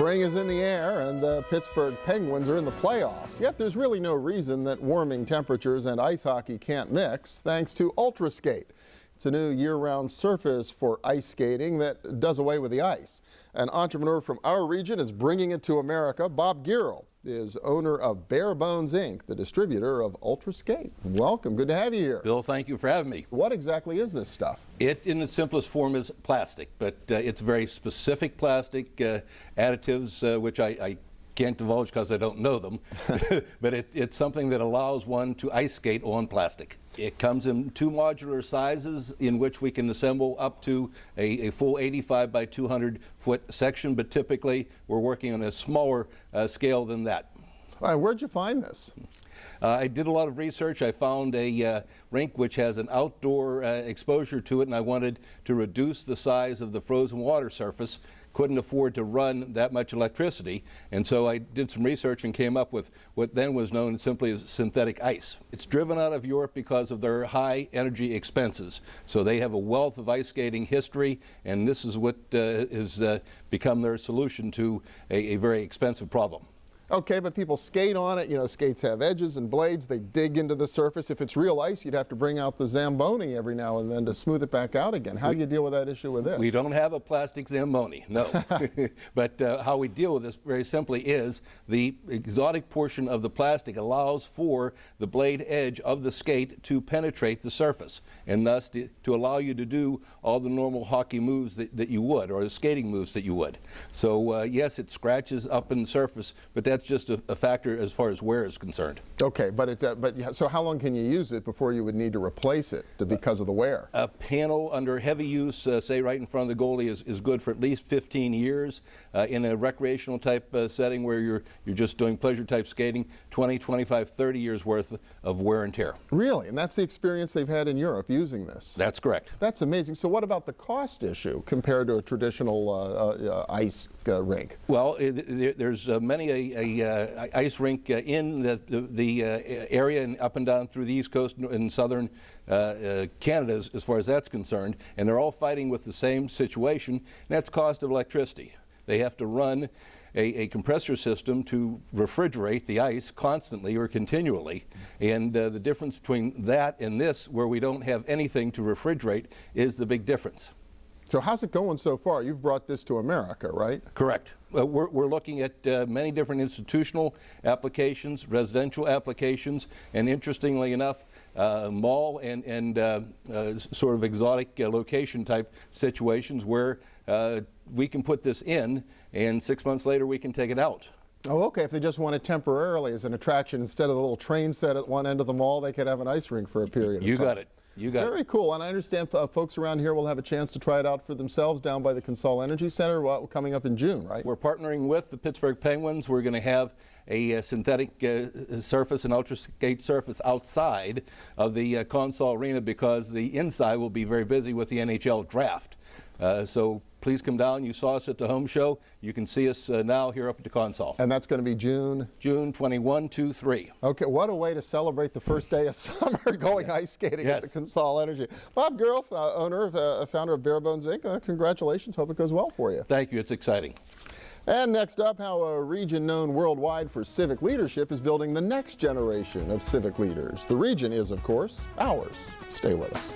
Spring is in the air and the Pittsburgh Penguins are in the playoffs. Yet there's really no reason that warming temperatures and ice hockey can't mix thanks to UltraSkate. It's a new year-round surface for ice skating that does away with the ice. An entrepreneur from our region is bringing it to America. Bob Gierl is owner of Bare Bones Inc., the distributor of UltraSkate. Welcome. Good to have you here. Bill, thank you for having me. What exactly is this stuff? It, in its simplest form, is plastic, but it's very specific plastic additives, which I can't divulge because I don't know them, but it's something that allows one to ice skate on plastic. It comes in two modular sizes in which we can assemble up to a full 85 by 200 foot section, but typically we're working on a smaller scale than that. All right, where'd you find this? I did a lot of research. I found a rink which has an outdoor exposure to it, and I wanted to reduce the size of the frozen water surface. Couldn't afford to run that much electricity, and so I did some research and came up with what then was known simply as synthetic ice. It's driven out of Europe because of their high energy expenses. So they have a wealth of ice skating history, and this is what has become their solution to a very expensive problem. Okay, but people skate on it. You know, skates have edges and blades. They dig into the surface. If it's real ice, you'd have to bring out the Zamboni every now and then to smooth it back out again. How do you deal with that issue with this? We don't have a plastic Zamboni, no. But how we deal with this very simply is the exotic portion of the plastic allows for the blade edge of the skate to penetrate the surface, and thus to allow you to do all the normal hockey moves that you would, or the skating moves that you would. So yes, it scratches up in the surface, but that's just a factor as far as wear is concerned. Okay, so how long can you use it before you would need to replace it because of the wear? A panel under heavy use, say right in front of the goalie, is good for at least 15 years. In a recreational type setting where you're just doing pleasure type skating, 20, 25, 30 years worth of wear and tear. Really? And that's the experience they've had in Europe using this? That's correct. That's amazing. So what about the cost issue compared to a traditional ice rink? Well, there's many a ice rink in the area and up and down through the East Coast and southern Canada as far as that's concerned, and they're all fighting with the same situation, and that's cost of electricity. They have to run a compressor system to refrigerate the ice constantly or continually, and the difference between that and this, where we don't have anything to refrigerate, is the big difference. So how's it going so far? You've brought this to America, right? Correct. We're looking at many different institutional applications, residential applications, and interestingly enough, mall and sort of exotic location type situations where we can put this in, and 6 months later we can take it out. Oh, okay. If they just want it temporarily as an attraction, instead of the little train set at one end of the mall, they could have an ice rink for a period of time. You got it. You got it. Very cool. And I understand folks around here will have a chance to try it out for themselves down by the CONSOL Energy Center coming up in June, right? We're partnering with the Pittsburgh Penguins. We're going to have a synthetic surface, an UltraSkate surface outside of the CONSOL Arena because the inside will be very busy with the NHL draft. So please come down. You saw us at the home show. You can see us now here up at the CONSOL. And that's going to be June? June 21, 2, 3. Okay, what a way to celebrate the first day of summer going ice skating at the CONSOL Energy. Bob Gierl, founder of Bare Bones Inc. Congratulations. Hope it goes well for you. Thank you. It's exciting. And next up, how a region known worldwide for civic leadership is building the next generation of civic leaders. The region is, of course, ours. Stay with us.